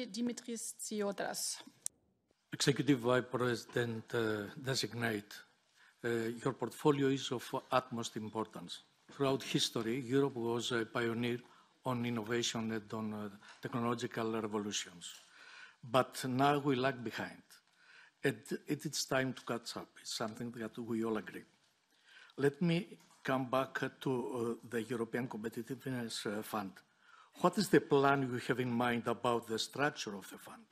Dimitris Tsiotras. Executive Vice President designate, your portfolio is of utmost importance. Throughout history, Europe was a pioneer on innovation and on technological revolutions. But now we lag behind. And it's time to catch up. It's something that we all agree. Let me come back to the European Competitiveness Fund. What is the plan you have in mind about the structure of the fund?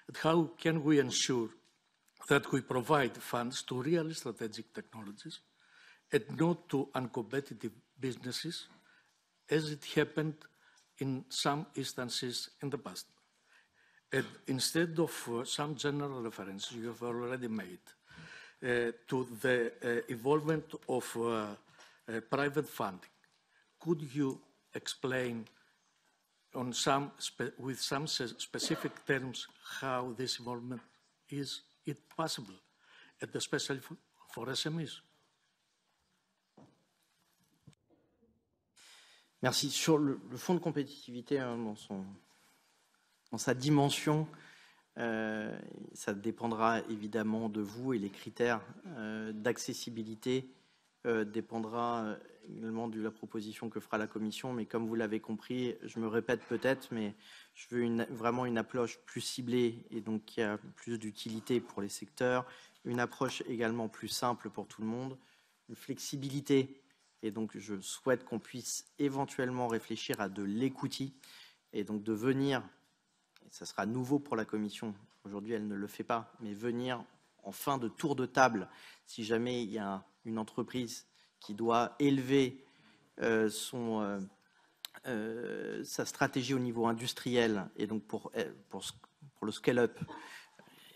And how can we ensure that we provide funds to really strategic technologies and not to uncompetitive businesses, as it happened in some instances in the past? And instead of some general reference you have already made to the involvement of private funding, could you explain on with some specific terms how this involvement is it possible, and especially for SMEs? Merci. Sur le fonds de compétitivité, dans sa dimension, ça dépendra évidemment de vous et les critères d'accessibilité dépendra également de la proposition que fera la Commission. Mais comme vous l'avez compris, je me répète peut-être, mais je veux vraiment une approche plus ciblée et donc qui a plus d'utilité pour les secteurs, une approche également plus simple pour tout le monde, une flexibilité. Et donc, je souhaite qu'on puisse éventuellement réfléchir à de l'equity et donc de venir, et ça sera nouveau pour la Commission, aujourd'hui elle ne le fait pas, mais venir en fin de tour de table, si jamais il y a une entreprise qui doit élever sa stratégie au niveau industriel et donc pour le scale-up,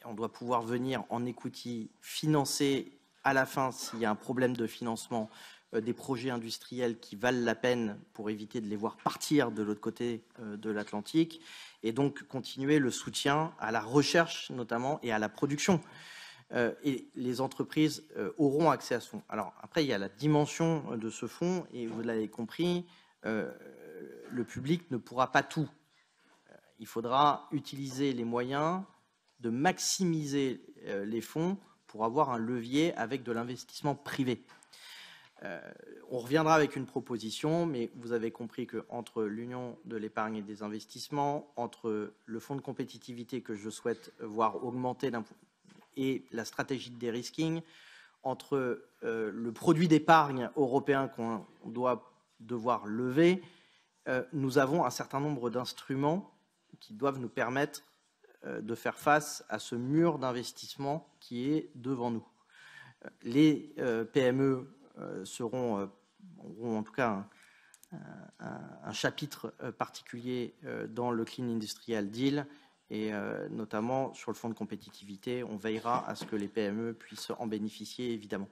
on doit pouvoir venir en equity financer à la fin, s'il y a un problème de financement, des projets industriels qui valent la peine pour éviter de les voir partir de l'autre côté de l'Atlantique et donc continuer le soutien à la recherche notamment et à la production. Et les entreprises auront accès à ce fonds. Alors après, il y a la dimension de ce fonds et vous l'avez compris, le public ne pourra pas tout. Il faudra utiliser les moyens de maximiser les fonds pour avoir un levier avec de l'investissement privé. On reviendra avec une proposition, mais vous avez compris qu'entre l'Union de l'épargne et des investissements, entre le fonds de compétitivité que je souhaite voir augmenter et la stratégie de dérisking, entre le produit d'épargne européen qu'on doit devoir lever, nous avons un certain nombre d'instruments qui doivent nous permettre de faire face à ce mur d'investissement qui est devant nous. Les PME auront en tout cas un chapitre particulier dans le Clean Industrial Deal et notamment sur le fonds de compétitivité, on veillera à ce que les PME puissent en bénéficier évidemment.